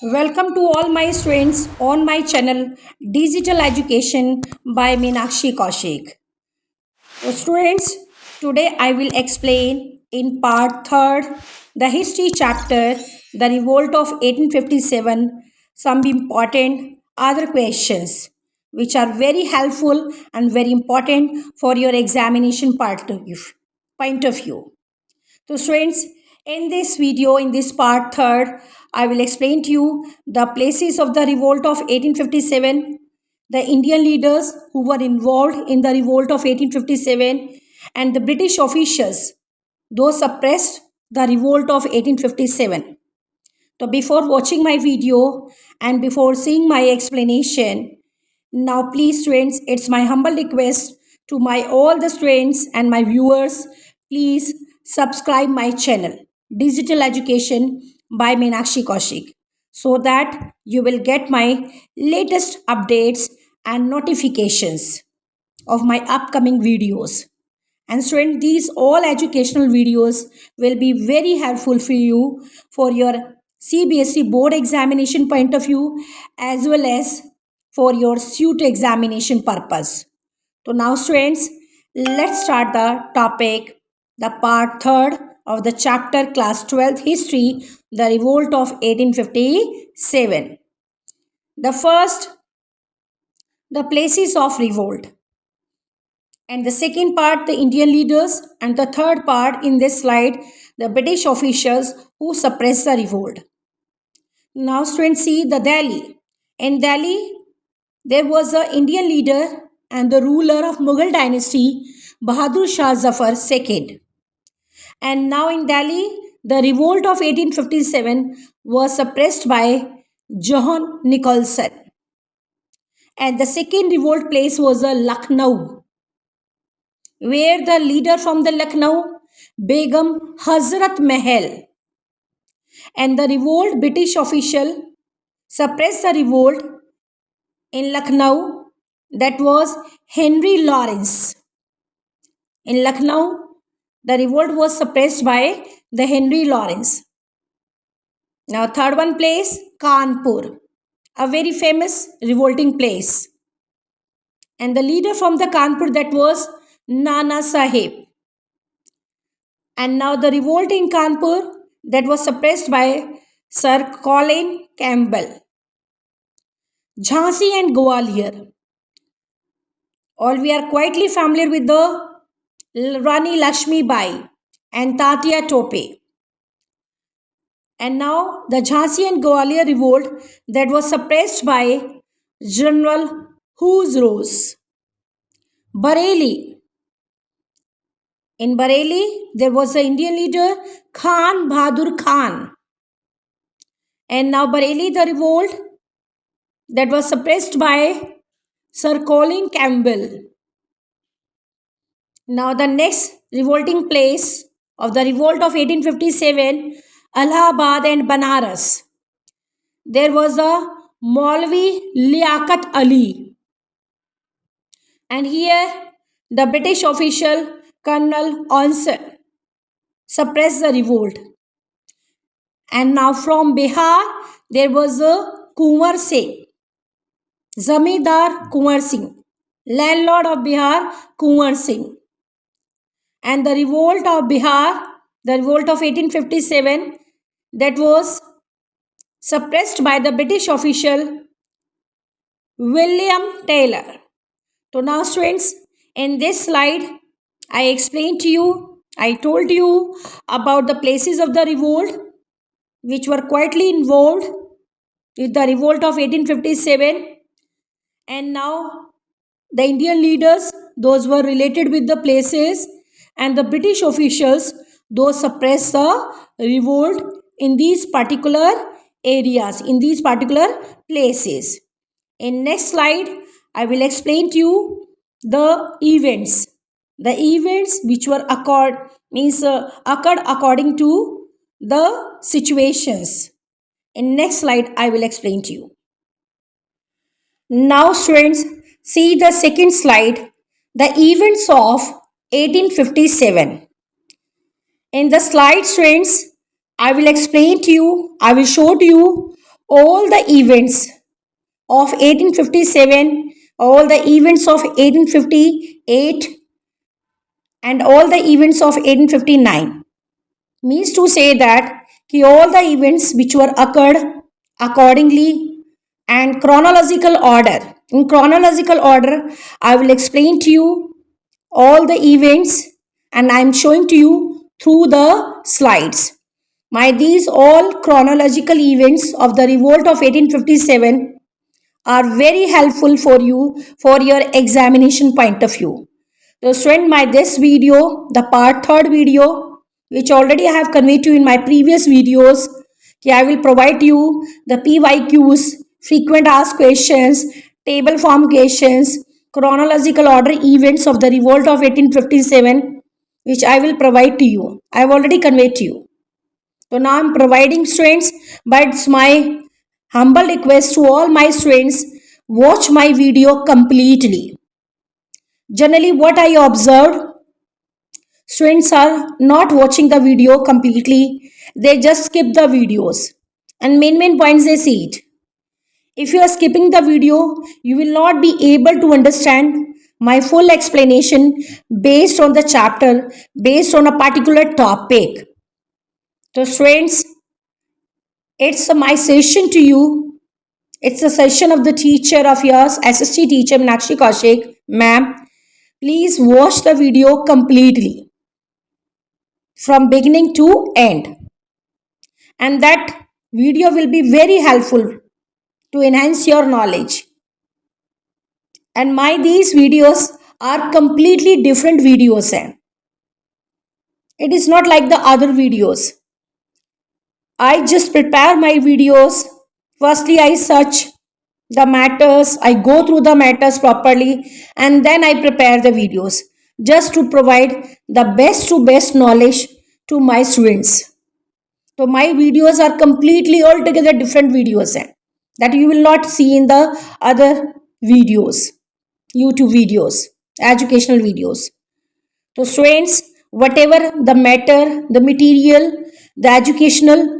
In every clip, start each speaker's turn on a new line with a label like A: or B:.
A: Welcome to all my students on my channel Digital Education by Meenakshi Kaushik. So students, today I will explain in part 3rd the history chapter the revolt of 1857 some important other questions which are very helpful and very important for your examination point of view. So students, in this video, in this part 3rd, I will explain to you the places of the revolt of 1857, the Indian leaders who were involved in the revolt of 1857, and the British officials, those suppressed the revolt of 1857. So before watching my video and before seeing my explanation, now please students, it's my humble request to my all the students and my viewers, please subscribe my channel Digital Education by Meenakshi Kaushik so that you will get my latest updates and notifications of my upcoming videos. And students, these all educational videos will be very helpful for you for your CBSE board examination point of view as well as for your CUET examination purpose. So now students, let's start the topic, the part 3rd of the chapter class 12th history, the revolt of 1857. The first, the places of revolt. And the second part, the Indian leaders. And the third part in this slide, the British officials who suppressed the revolt. Now students see the Delhi. In Delhi, there was an Indian leader and the ruler of Mughal dynasty, Bahadur Shah Zafar II. And now in Delhi, the revolt of 1857 was suppressed by John Nicholson. And the second revolt place was Lucknow, where the leader from the Lucknow, Begum Hazrat Mahal, and the revolt British official suppressed the revolt in Lucknow, that was Henry Lawrence. In Lucknow, the revolt was suppressed by the Henry Lawrence. Now third one place, Kanpur, a very famous revolting place. And the leader from the Kanpur, that was Nana Sahib. And now the revolt in Kanpur, that was suppressed by Sir Colin Campbell. Jhansi and Gwalior. All we are quietly familiar with the Rani Lakshmi Bai and Tatia Tope. And now the Jhansi and Gwalior revolt, that was suppressed by General Hughes Rose. Bareilly. In Bareilly, there was an Indian leader, Khan Bahadur Khan. And now Bareilly, the revolt, that was suppressed by Sir Colin Campbell. Now the next revolting place of the revolt of 1857, Allahabad and Banaras. There was a Maulvi Liaquat Ali. And here the British official Colonel Onson suppressed the revolt. And now from Bihar, there was a Kunwar Singh, Zamindar Kunwar Singh, landlord of Bihar, Kunwar Singh. And the revolt of Bihar, the revolt of 1857, that was suppressed by the British official William Taylor. So now students, in this slide, I explained to you, I told you about the places of the revolt which were quietly involved with the revolt of 1857. And now the Indian leaders, those were related with the places, and the British officials, those suppressed the revolt in these particular areas, in these particular places. In next slide, I will explain to you the events which were occurred according to the situations. In next slide, I will explain to you. Now students, see the second slide, the events of 1857. In the slide students, I will explain to you, I will show to you all the events of 1857, all the events of 1858, and all the events of 1859. Means to say that all the events which were occurred accordingly and chronological order. In chronological order, I will explain to you all the events and I am showing to you through the slides. These all chronological events of the revolt of 1857 are very helpful for you for your examination point of view. So student, this video, the part third video, which already I have conveyed to you in my previous videos, I will provide you the PYQs, frequent asked questions, table form questions, chronological order events of the revolt of 1857, which I will provide to you. I have already conveyed to you. So now I am providing students, but it's my humble request to all my students, watch my video completely. Generally, what I observed, students are not watching the video completely. They just skip the videos and main points they see it. If you are skipping the video, you will not be able to understand my full explanation based on the chapter, based on a particular topic. So students, it's my session to you. It's a session of the teacher of yours, SST teacher Meenakshi Kaushik. Ma'am, please watch the video completely from beginning to end. And that video will be very helpful to enhance your knowledge. And these videos are completely different videos. It is not like the other videos. I just prepare my videos. Firstly, I search the matters, I go through the matters properly, and then I prepare the videos just to provide the best to best knowledge to my students. So my videos are completely altogether different videos that you will not see in the other videos, YouTube videos, educational videos. So students, whatever the matter, the material, the educational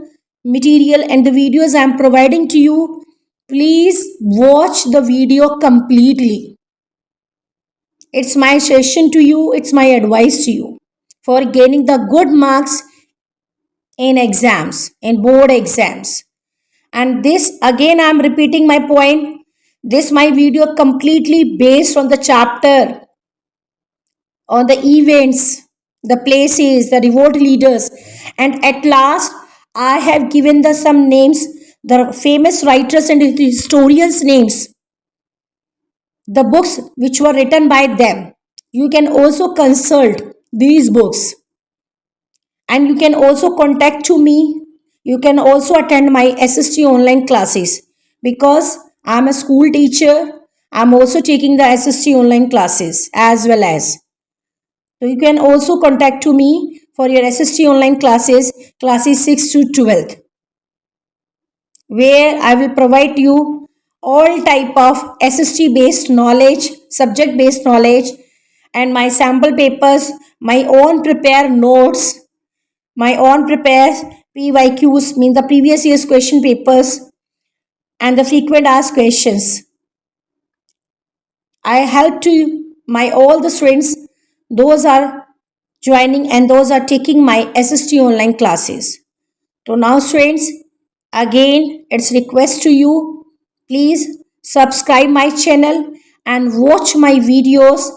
A: material and the videos I am providing to you, please watch the video completely. It's my suggestion to you, it's my advice to you for gaining the good marks in exams, in board exams. And this again, I am repeating my point. This my video completely based on the chapter, on the events, the places, the revolt leaders, and at last I have given the some names, the famous writers and historians names, the books which were written by them. You can also consult these books and you can also contact to me. You can also attend my SST online classes because I'm a school teacher. I'm also taking the SST online classes as well as. So you can also contact to me for your SST online classes 6 to 12th, where I will provide you all type of SST based knowledge, subject based knowledge, and my sample papers, my own prepare notes, my own prepare PYQs, mean the previous year's question papers, and the frequent asked questions. I help to my all the students, those are joining and those are taking my SST online classes. So now students, again it's request to you, please subscribe my channel and watch my videos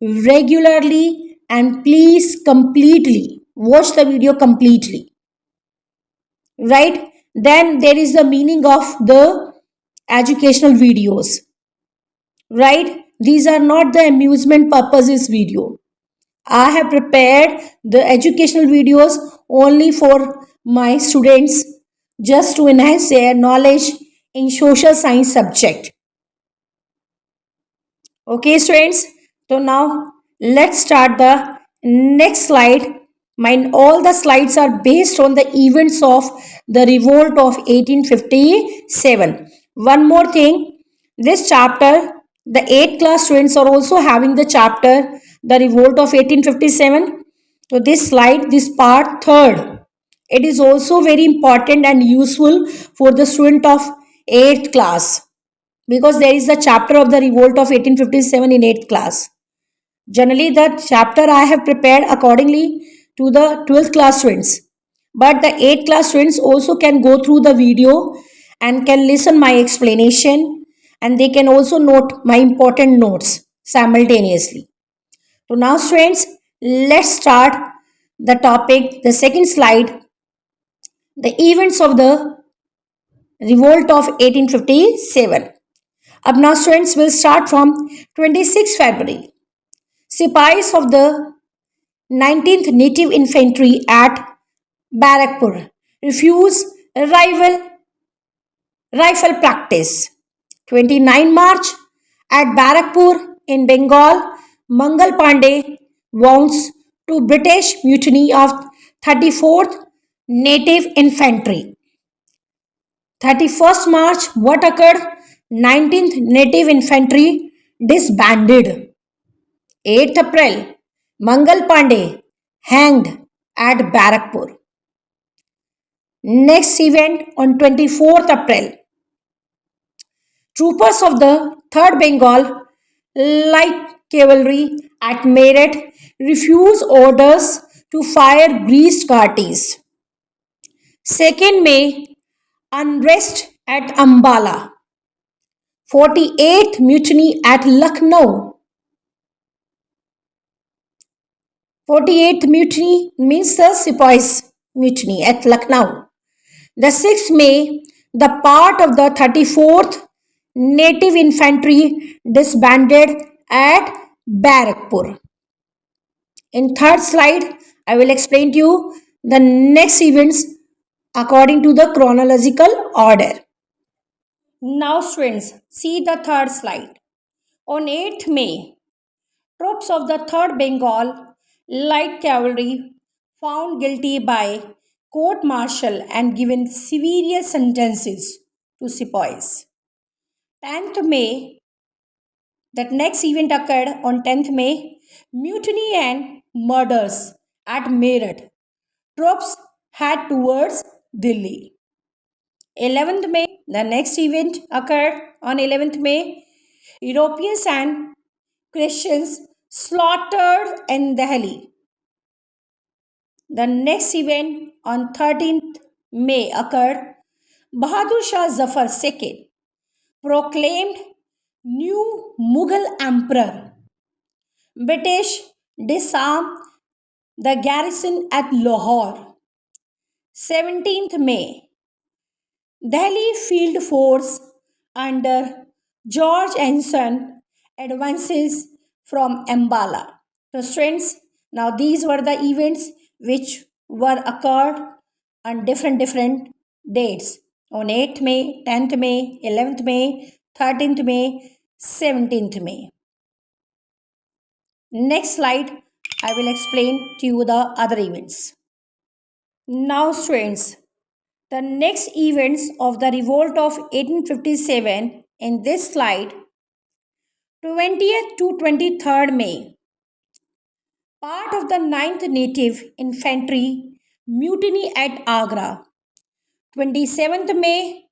A: regularly and please completely watch the video completely, right? Then there is the meaning of the educational videos, right? These are not the amusement purposes video. I have prepared the educational videos only for my students just to enhance their knowledge in social science subject. Okay students, so now let's start the next slide. All the slides are based on the events of the revolt of 1857. One more thing, this chapter, the 8th class students are also having the chapter, the revolt of 1857. So this slide, this part third, it is also very important and useful for the student of 8th class, because there is the chapter of the revolt of 1857 in 8th class. Generally, the chapter I have prepared accordingly to the 12th class students. But the 8th class students also can go through the video and can listen my explanation, and they can also note my important notes simultaneously. So now students, let's start the topic, the second slide, the events of the revolt of 1857. Up now students will start from 26 February. Sipais of the 19th Native Infantry at Barakpur refuse rifle practice. 29 March at Barakpur in Bengal, Mangal Pandey wounds to British mutiny of 34th Native Infantry. 31st March, what occurred? 19th Native Infantry disbanded. 8th April, Mangal Pandey hanged at Barakpur. Next event on 24th April, troopers of the 3rd Bengal Light Cavalry at Meerut refuse orders to fire greased carties. 2nd May, unrest at Ambala. 48th Mutiny at Lucknow. 48th Mutiny means the Sepoys Mutiny at Lucknow. The 6th May, the part of the 34th Native Infantry disbanded at Barakpur. In third slide, I will explain to you the next events according to the chronological order. Now students, see the third slide. On 8th May, troops of the 3rd Bengal Light Cavalry found guilty by court martial and given severe sentences to sepoys. 10th May, that next event occurred on 10th May, mutiny and murders at Meerut. Troops head towards Delhi. 11th May, the next event occurred on 11th May. Europeans and Christians slaughtered in Delhi. The next event on 13th May occurred. Bahadur Shah Zafar II proclaimed new Mughal emperor. British disarmed the garrison at Lahore. 17th May, Delhi Field Force under George Anson advances from Ambala. So students, now these were the events which were occurred on different dates on 8th May, 10th May, 11th May, 13th May, 17th May. Next slide, I will explain to you the other events. Now students, the next events of the revolt of 1857 in this slide, 20th to 23rd May. Part of the 9th Native Infantry mutiny at Agra. 27th May,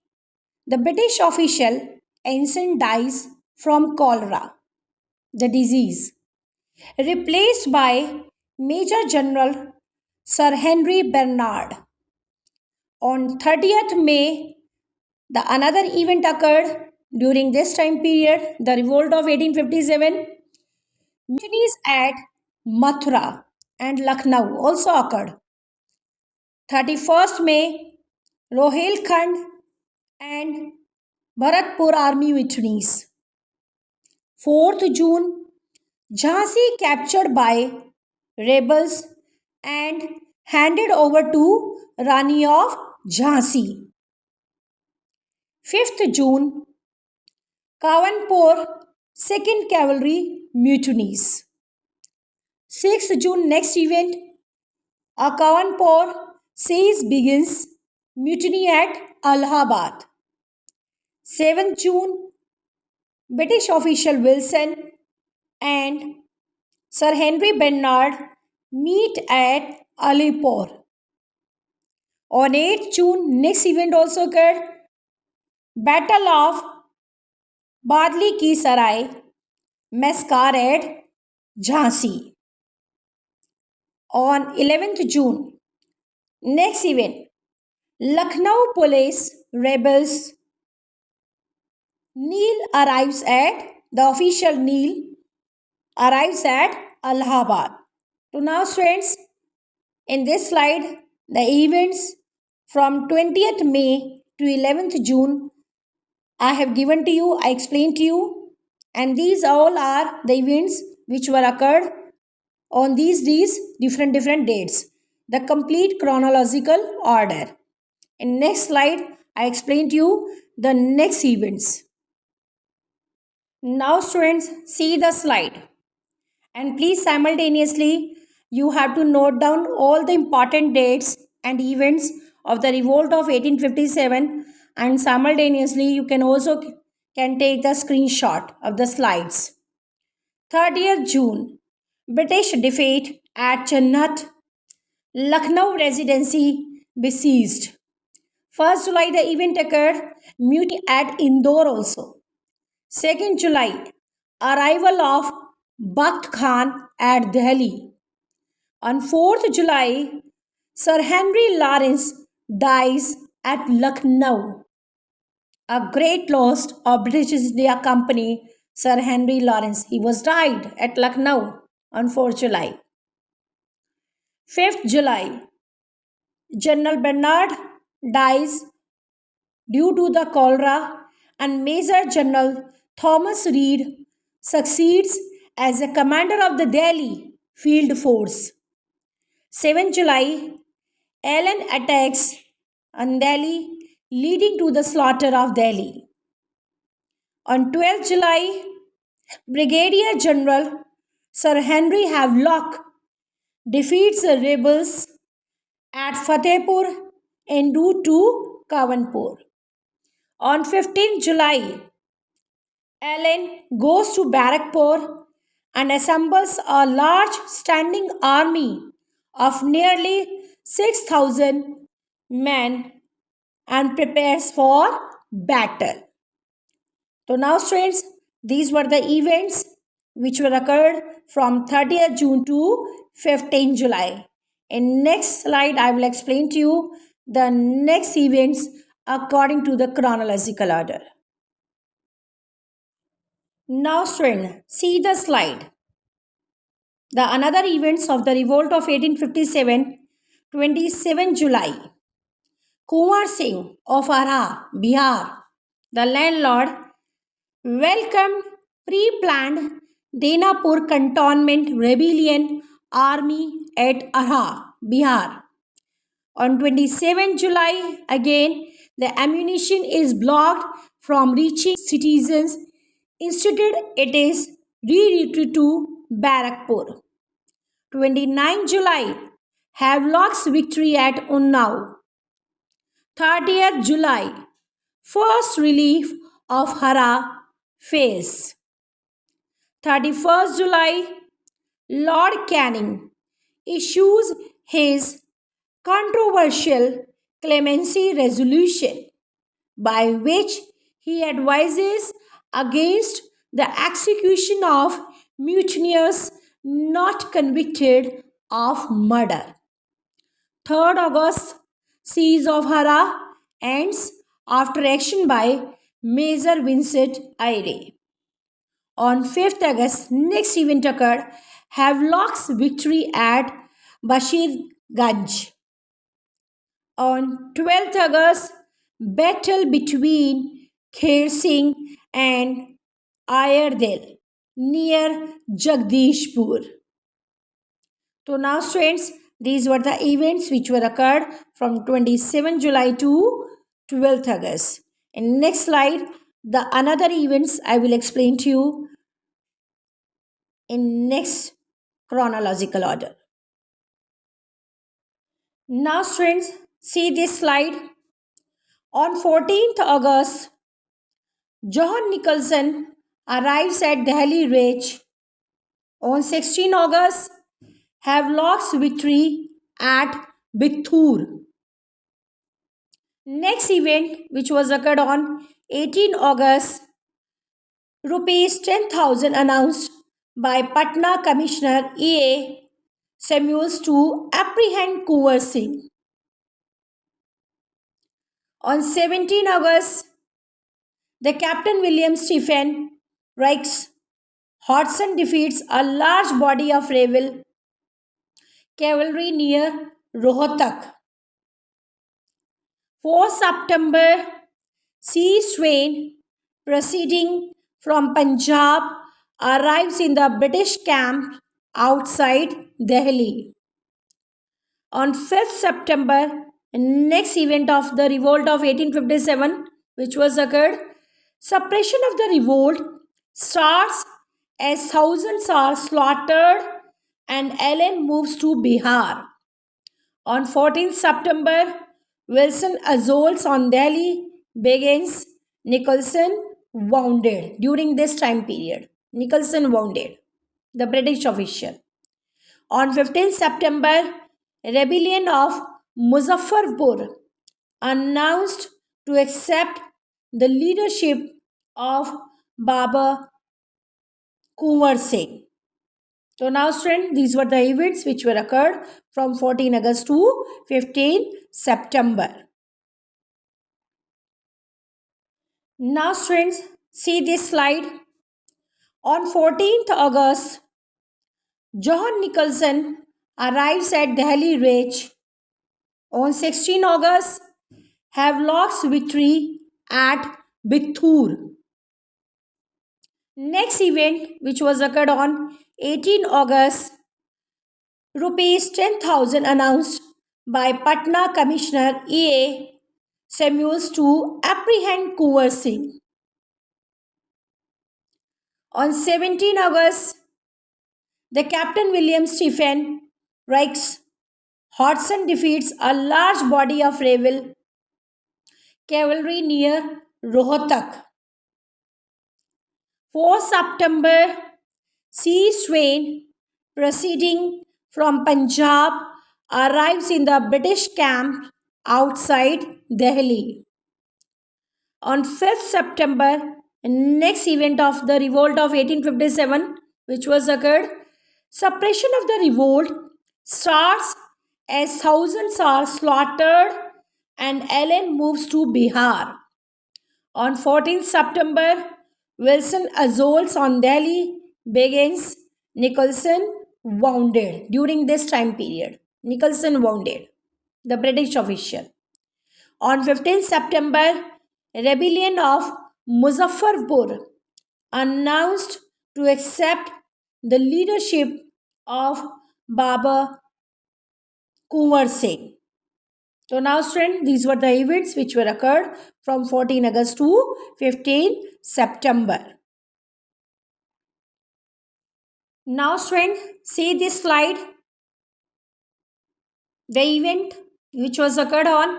A: the British official Ensign dies from cholera, the disease, replaced by Major General Sir Henry Bernard. On 30th May, the another event occurred during this time period, the revolt of 1857. Mutinies at Mathura and Lucknow also occurred. 31st May, Rohilkhand and Bharatpur army mutinies. 4th June, Jhansi captured by rebels and handed over to Rani of Jhansi. 5th June, Kavanpur 2nd Cavalry mutinies. 6th June, next event, a Kavanpur siege begins, mutiny at Allahabad. 7th June, British official Wilson and Sir Henry Bernard meet at Alipore. On 8th June, next event also occurred. Battle of Badli Ki Sarai, Massacre at Jhansi on 11th June. Next event, Lucknow police rebels. Neil arrives at the official Neil arrives at Allahabad. So now students, in this slide, the events from 20th May to 11th June I have given to you, I explained to you, and these all are the events which were occurred on these different dates. The complete chronological order. In next slide, I explained to you the next events. Now students, see the slide. And please simultaneously you have to note down all the important dates and events of the revolt of 1857, and simultaneously you can also can take the screenshot of the slides. 30th June, British defeat at Channat, Lucknow residency besieged. 1st July the event occurred, mutiny at Indore also. 2nd July, arrival of Bakht Khan at Delhi. On 4th July, Sir Henry Lawrence dies at Lucknow. A great loss of British India Company, Sir Henry Lawrence. He was died at Lucknow on 4th July. 5th July, General Bernard dies due to the cholera, and Major General Thomas Reed succeeds as the commander of the Delhi Field Force. 7 July, Allen attacks on Delhi, leading to the slaughter of Delhi. On 12 July, Brigadier General Sir Henry Havelock defeats the rebels at Fatehpur en route to Kavanpur. On 15 July, Allen goes to Barakpur and assembles a large standing army of nearly 6,000 men and prepares for battle. So now students, these were the events which were occurred from 30th June to 15 July. In next slide, I will explain to you the next events according to the chronological order. Now student, see the slide. The another events of the revolt of 1857, 27 July. Kumar Singh of Arha, Bihar, the landlord, welcomed pre-planned Denapur cantonment rebellion army at Arha, Bihar. On 27 July, again, the ammunition is blocked from reaching citizens. Instead, it is rerouted to Barakpur. 29 July, Havelock's victory at Unnao. 30th July, first relief of Hara phase. 31st July, Lord Canning issues his controversial clemency resolution by which he advises against the execution of mutineers not convicted of murder. 3rd August, Siege of Hara ends after action by Major Vincent Eyre. On 5th August, next event occurred, Havelock's victory at Bashir Ganj. On 12th August, battle between Kher Singh and Ayerdale near Jagdishpur. So now students, these were the events which were occurred from 27 July to 12th August. In next slide, the another events I will explain to you in next chronological order. Now students, see this slide. On 14th August, John Nicholson arrives at Delhi Reach. On 16 August, Havelock's victory at Bithoor. Next event which was occurred on 18 August, rupees 10,000 announced by Patna Commissioner EA Samuels to apprehend Kunwar Singh. On 17 August, the Captain William Stephen Reich's Hodgson defeats a large body of rebel cavalry near Rohtak. 4 September, sea train proceeding from Punjab arrives in the British camp outside Delhi. On 5th September, next event of the revolt of 1857, which was occurred, suppression of the revolt starts as thousands are slaughtered and Allen moves to Bihar. On 14th September, Wilson assaults on Delhi begins. Nicholson wounded during this time period. Nicholson wounded, the British official. On 15th September, rebellion of Muzaffarpur announced to accept the leadership of Baba Kunwar Singh. So now students, these were the events which were occurred from 14 August to 15 September. Now students, see this slide. On 14th August, John Nicholson arrives at Delhi Reach. On 16 August, Havelock's victory at Bithoor. Next event, which was occurred on 18 August, rupees 10,000 announced by Patna Commissioner EA Samuels to apprehend Kunwar Singh. On 17 August, the Captain William Stephen Reich's Hodgson defeats a large body of rebel cavalry near Rohtak. 4 September, sea train proceeding from Punjab arrives in the British camp outside Delhi. On 5th September, next event of the revolt of 1857, which was occurred, suppression of the revolt starts as thousands are slaughtered and Allen moves to Bihar. On 14th September, Wilson assaults on Delhi begins. Nicholson wounded during this time period. Nicholson wounded, the British official. On 15th September, rebellion of Muzaffarpur announced to accept the leadership of Baba Kunwar Singh. So now students, these were the events which were occurred from 14 August to 15 September. Now students, see this slide. The event which was occurred on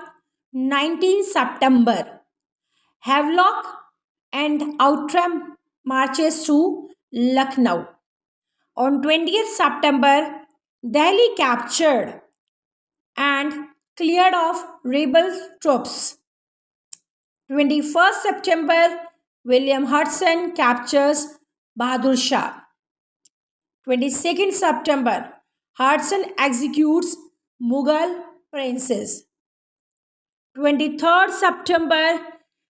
A: 19 September. Havelock and Outram marches to Lucknow. On 20th September, Delhi captured and cleared of rebel troops. 21st September, William Hudson captures Bahadur Shah. 22nd September, Hudson executes Mughal princes. 23rd September,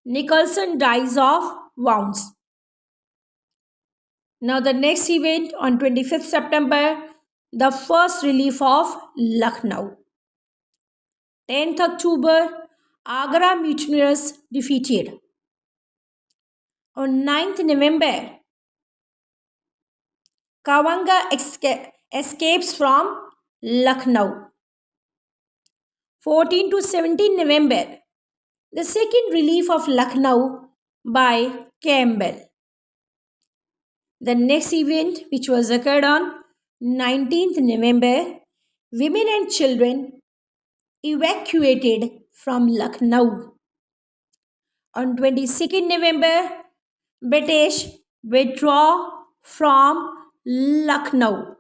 A: Nicholson dies of wounds. Now the next event on 25th September, the first relief of Lucknow. 10th October, Agra mutineers defeated. On 9th November, Kawanga escapes from Lucknow. 14 to 17 November, the second relief of Lucknow by Campbell. The next event, which was occurred on 19th November, women and children evacuated from Lucknow. On 22nd November, British withdraw from Lucknow.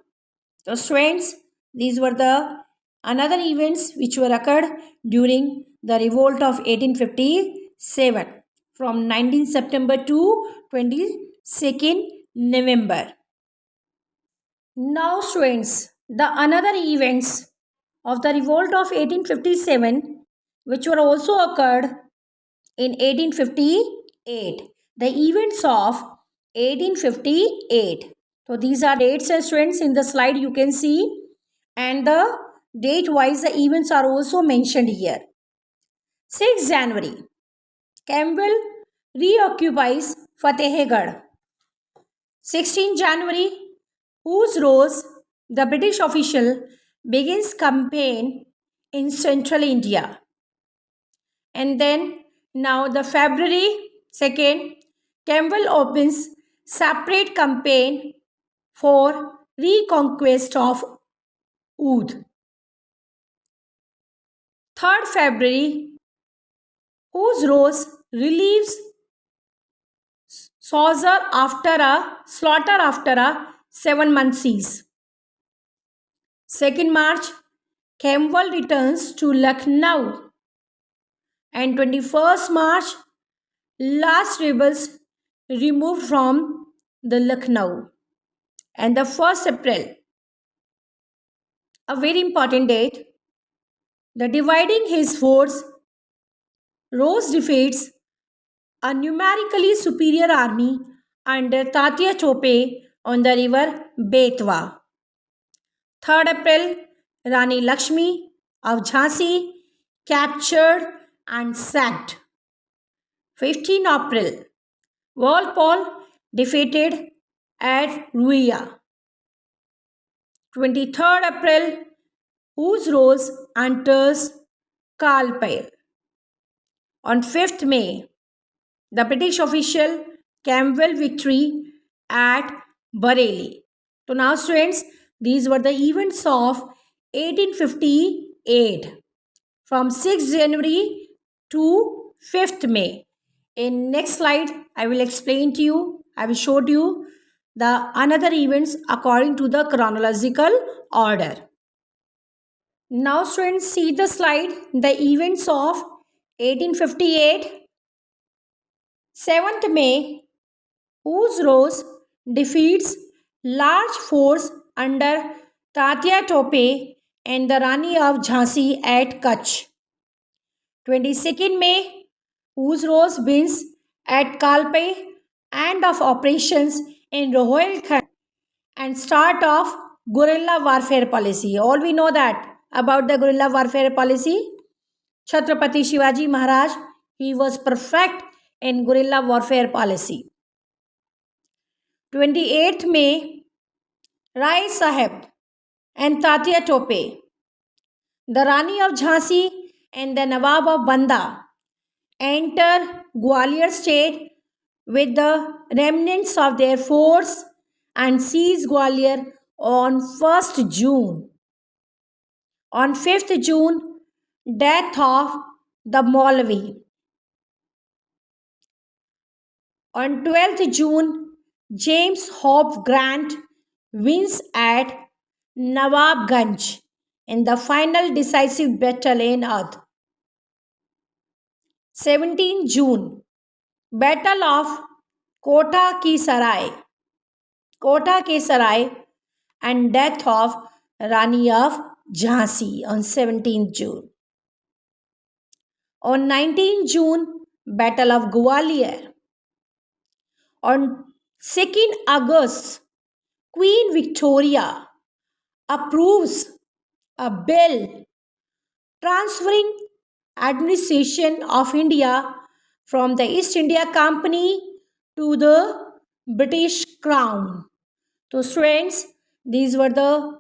A: So friends, these were the another events which were occurred during the revolt of 1857. from 19 September to 22nd November. Now students, the another events of the revolt of 1857 which were also occurred in 1858. The events of 1858. So these are dates and students in the slide you can see, and the date wise the events are also mentioned here. 6 January, Campbell reoccupies Fatehgarh. 16 January, whose rose the British official begins campaign in central India. And then now the February 2nd, Campbell opens separate campaign for reconquest of Oudh. 3rd February, whose rose relieves slaughter after a 7-month siege. 2nd March, Campbell returns to Lucknow, and 21st March, last rebels removed from the Lucknow, and the 1st April, a very important date, the dividing his force, Rose defeats a numerically superior army under Tatya Tope on the river Betwa. 3rd April, Rani Lakshmi of Jhansi captured and sacked. 15 April, Walpole defeated at Ruia. 23rd April, whose rose enters Kalpail. On 5th May, the British official Campbell victory at Bareilly. So now students, these were the events of 1858 from 6th January to 5th May. In next slide, I will explain to you, I will show to you the another events according to the chronological order. Now students, see the slide, the events of 1858. 7th May, whose rose defeats large force under Tatya Tope and the Rani of Jhansi at Kutch. 22nd May, whose rose wins at Kalpe, end of operations in Rohilkhand and start of guerrilla warfare policy. All we know that about the guerrilla warfare policy. Chhatrapati Shivaji Maharaj, he was perfect in guerrilla warfare policy. 28th May, Rai Sahib and Tatya Tope, the Rani of Jhansi and the Nawab of Banda enter Gwalior state with the remnants of their force and seize Gwalior on 1st June. On 5th June, death of the Maulvi. On 12th June, James Hope Grant wins at Nawabganj in the final decisive battle in Oudh. 17 June, Battle of Kota Ki Sarai and death of Rani of Jhansi on 17th June. On 19 June, Battle of Gwalior. On 2nd August, Queen Victoria approves a bill transferring administration of India from the East India Company to the British Crown. So students, these were the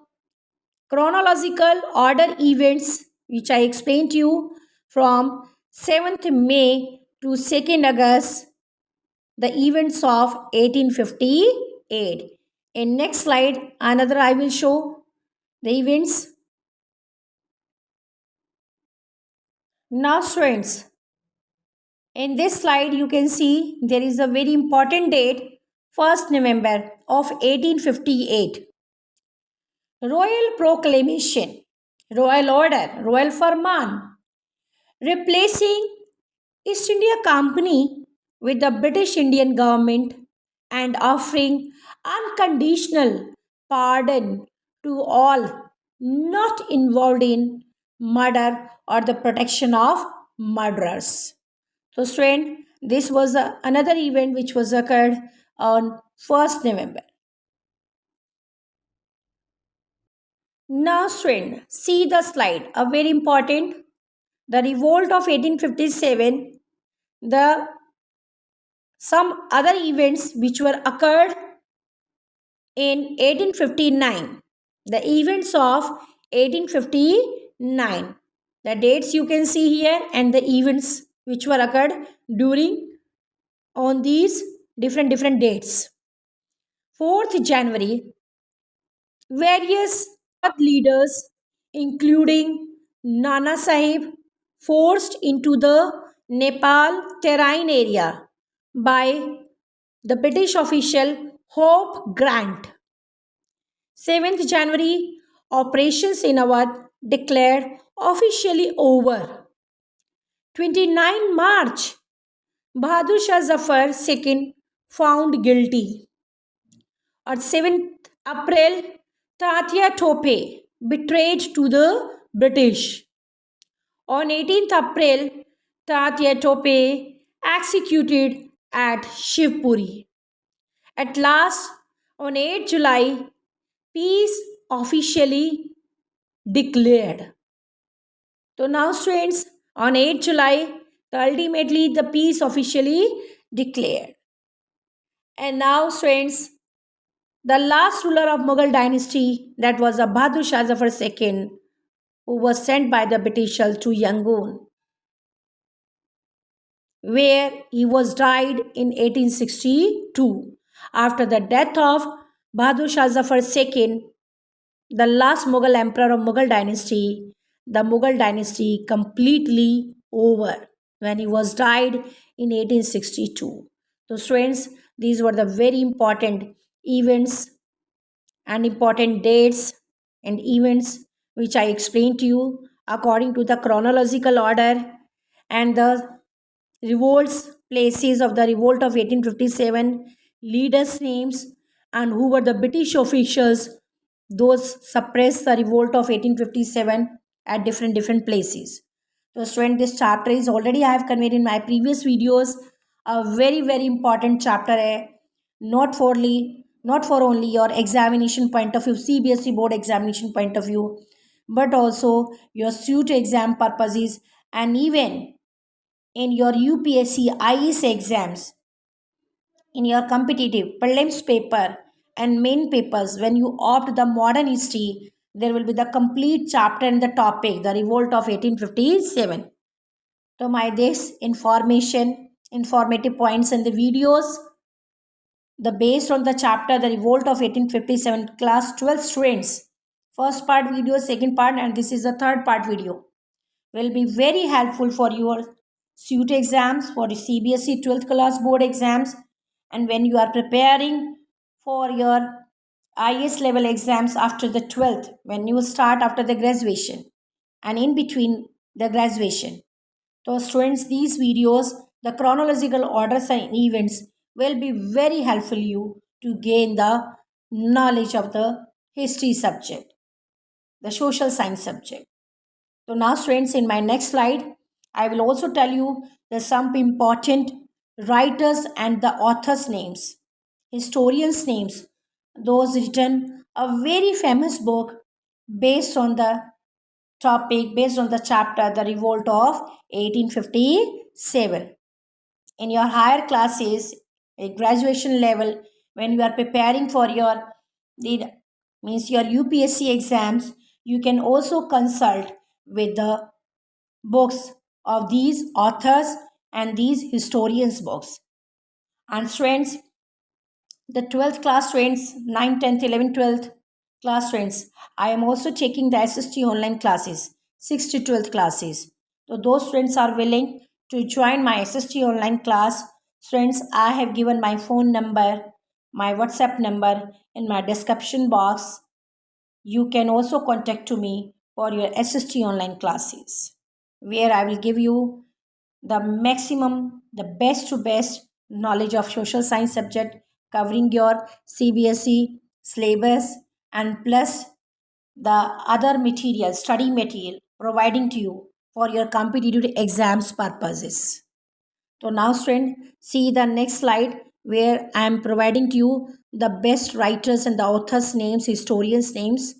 A: chronological order events which I explained to you from 7th May to 2nd August, the events of 1858. In next slide, another I will show the events. Now students, in this slide you can see there is a very important date, 1st November of 1858. Royal Proclamation, Royal Order, Royal Farman, replacing East India Company with the British Indian government and offering unconditional pardon to all not involved in murder or the protection of murderers. So, student, this was another event which was occurred on 1st November. Now, student, see the slide. A very important. The revolt of 1857. The some other events which were occurred in 1859. The events of 1859. The dates you can see here and the events which were occurred during on these different dates. 4th January, various leaders, including Nana Sahib, forced into the Nepal terrain area by the British official Hope Grant. 7th January, operations in Awadh declared officially over. 29 March, Bahadur Shah Zafar II found guilty. On 7th April, Tatia Tope betrayed to the British. On 18th April, Tatia Tope executed at Shivpuri. At last, on 8th July, peace officially declared. So now students, on 8th July, ultimately the peace officially declared. And now students, the last ruler of Mughal dynasty, that was Bahadur Shah Zafar II, who was sent by the Britishers to Yangon, where he was died in 1862. After the death of Bahadur Shah Zafar II, the last Mughal emperor of Mughal dynasty, the Mughal dynasty completely over when he was died in 1862. So students, these were the very important events and important dates and events which I explained to you according to the chronological order, and the revolts places of the revolt of 1857, leaders names, and who were the British officials those suppressed the revolt of 1857 at different places. So student, this chapter is already I have conveyed in my previous videos, a very important chapter है, not for only your examination point of view, CBSE board examination point of view, but also your CUET exam purposes, and even in your UPSC IES exams, in your competitive prelims paper and main papers, when you opt the modern history, there will be the complete chapter in the topic, the revolt of 1857. So my this informative points in the videos, the based on the chapter, the revolt of 1857, class 12 students, first part video, second part, and this is the third part video, will be very helpful for your CUET exams, for the CBSE 12th class board exams, and when you are preparing for your IS level exams after the 12th, when you start after the graduation and in between the graduation. So students, these videos, the chronological orders and events will be very helpful you to gain the knowledge of the history subject, the social science subject. So now students, in my next slide, I will also tell you the some important writers and the authors names, historians names, those written a very famous book based on the topic, based on the chapter, the revolt of 1857. In your higher classes, a graduation level, when you are preparing for your the means your UPSC exams, you can also consult with the books of these authors and these historians books. And students, the 12th class students, 9th, 10th, 11th, 12th class students, I am also taking the SST online classes, 6th to 12th classes. So those students are willing to join my SST online class. Students, I have given my phone number, my WhatsApp number in my description box. You can also contact to me for your SST online classes, where I will give you the maximum, the best to best knowledge of social science subject covering your CBSE syllabus and plus the other material, study material providing to you for your competitive exams purposes. So now student, see the next slide where I am providing to you the best writers and the authors names, historians names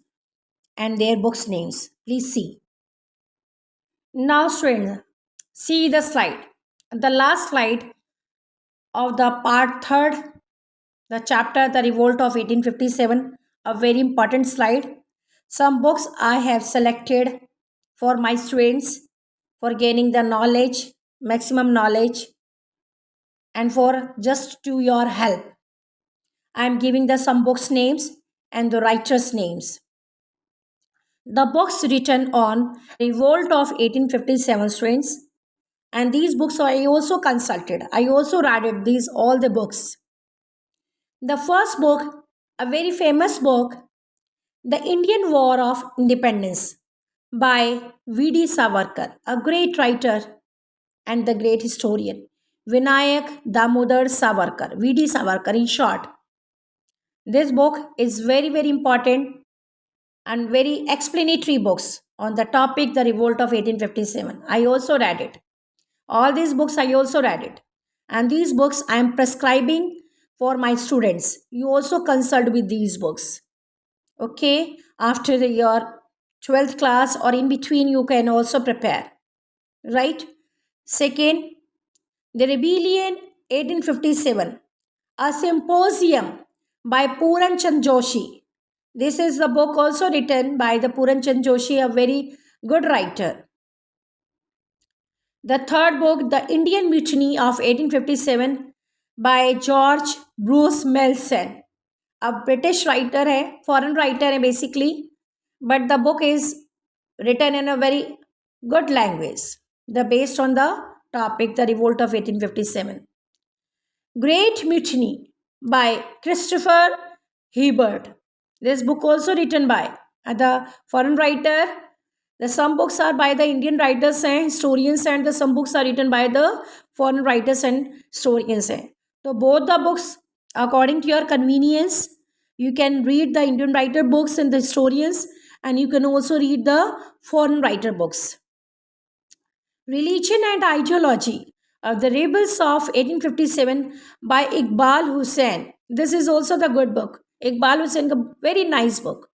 A: and their books names. Please see. Now student, see the slide. The last slide of the part 3rd, the chapter The Revolt of 1857, a very important slide. Some books I have selected for my students for gaining the knowledge, maximum knowledge, and for just to your help. I am giving the some books names and the writers' names. The books written on Revolt of 1857 students, and these books I also consulted. I also read these all the books. The first book, a very famous book, The Indian War of Independence by V.D. Savarkar, a great writer and the great historian. Vinayak Damodar Savarkar, V.D. Savarkar in short. This book is very, very important and very explanatory books on the topic The Revolt of 1857. I also read it. All these books I also read it. And these books I am prescribing for my students. You also consult with these books. Okay, after your 12th class or in between you can also prepare. Right? Second, The Rebellion 1857, a symposium by Puran Chand Joshi. This is the book also written by the Puran Chand Joshi, a very good writer. The third book, The Indian Mutiny of 1857 by George Bruce Melson. A British writer है, foreign writer है basically, but the book is written in a very good language. The based on the topic, the Revolt of 1857. Great Mutiny by Christopher Hebert. This book also written by the foreign writer. The some books are by the Indian writers and historians, and the some books are written by the foreign writers and historians. So both the books, according to your convenience, you can read the Indian writer books and the historians, and you can also read the foreign writer books. Religion and Ideology of the Rebels of 1857 by Iqbal Hussain. This is also the good book. Iqbal Hussain, a very nice book.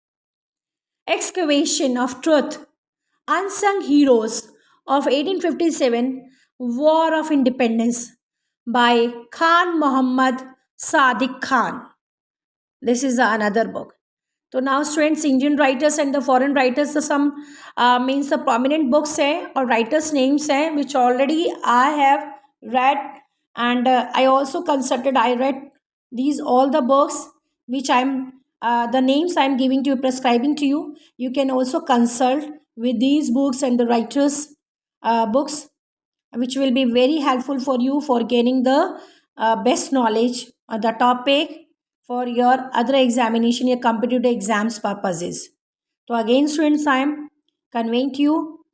A: Excavation of Truth, Unsung Heroes of 1857, War of Independence by Khan Muhammad Sadiq Khan. This is another book. So now students, Indian writers and the foreign writers, the some means the prominent books hai or writers names hai which already I have read, and I also consulted. I read these all the books which I'm the names I'm giving to you, prescribing to you. You can also consult with these books and the writers books, which will be very helpful for you for gaining the best knowledge on the topic for your other examination, your competitive exams purposes. So again students, I am conveying to you,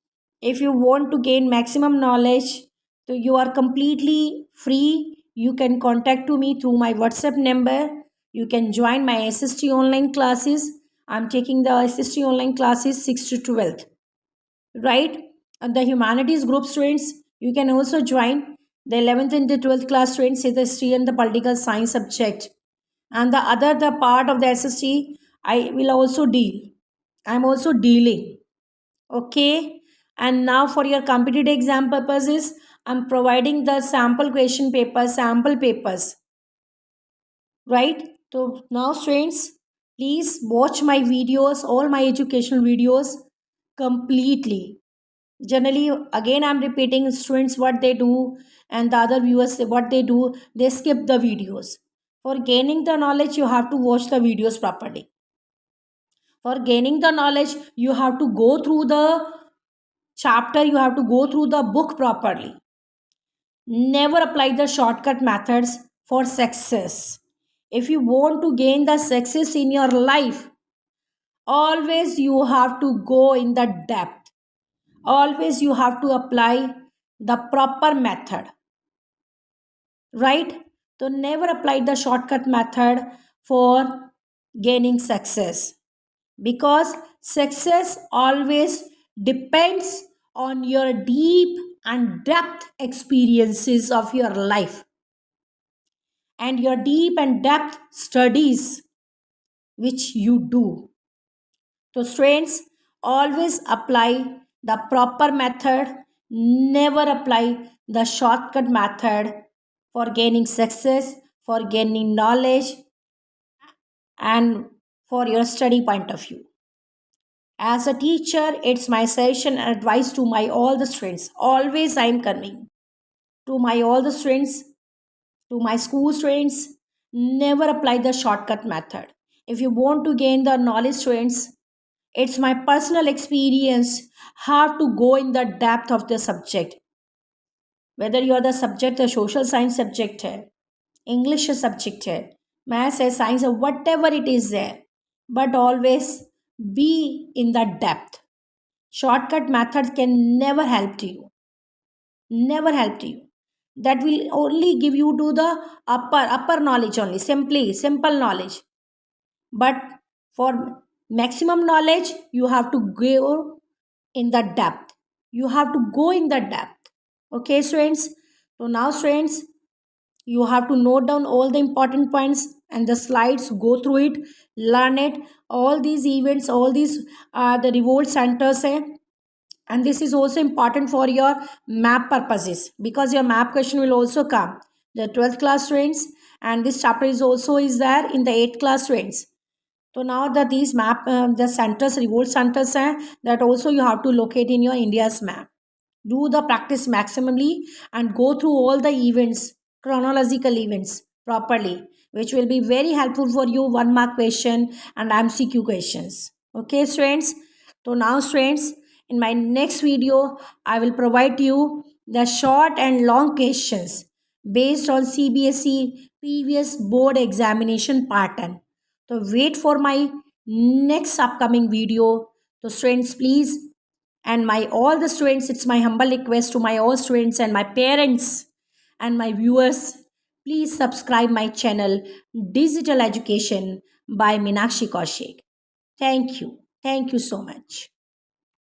A: if you want to gain maximum knowledge, so you are completely free. You can contact to me through my WhatsApp number. You can join my SST online classes. I'm taking the SST online classes 6 to 12th, right? And the humanities group students, you can also join the 11th and the 12th class students in the history and the political science subject. And the other, the part of the SST, I will also deal. I'm also dealing. Okay. And now for your competitive exam purposes, I'm providing the sample question papers, sample papers. Right? So now students, please watch my videos, all my educational videos completely. Generally, again I'm repeating, students what they do and the other viewers what they do, they skip the videos. For gaining the knowledge, you have to watch the videos properly. For gaining the knowledge, you have to go through the chapter, you have to go through the book properly. Never apply the shortcut methods for success. If you want to gain the success in your life, always you have to go in the depth. Always you have to apply the proper method. Right? So never apply the shortcut method for gaining success, because success always depends on your deep and depth experiences of your life and your deep and depth studies which you do. So, students, always apply the proper method, never apply the shortcut method for gaining success, for gaining knowledge, and for your study point of view. As a teacher, it's my session and advice to my all the students. Always I am conveying to my all the students, to my school students, never apply the shortcut method. If you want to gain the knowledge, students, it's my personal experience how to go in the depth of the subject. Whether you are the subject, the social science subject है, English subject है, maths है, science है, whatever it is there, but always be in the depth. Shortcut methods can never help to you. Never help to you. That will only give you to the upper knowledge only, simply simple knowledge. But for maximum knowledge, you have to go in the depth. You have to go in the depth. Okay, students. So now, students, you have to note down all the important points and the slides. Go through it, learn it. All these events, all these the revolt centers hai, and this is also important for your map purposes, because your map question will also come the 12th class students, and this chapter is also is there in the 8th class students. So now that these map the centers, revolt centers hai, that also you have to locate in your India's map. Do the practice maximally and go through all the events, chronological events properly, which will be very helpful for you, 1 mark question and MCQ questions. Okay, students. So now, students, in my next video, I will provide you the short and long questions based on CBSE previous board examination pattern. So wait for my next upcoming video. So students, please, and my all the students, it's my humble request to my all students and my parents and my viewers, please subscribe my channel Digital Education by Meenakshi Kaushik. Thank you so much.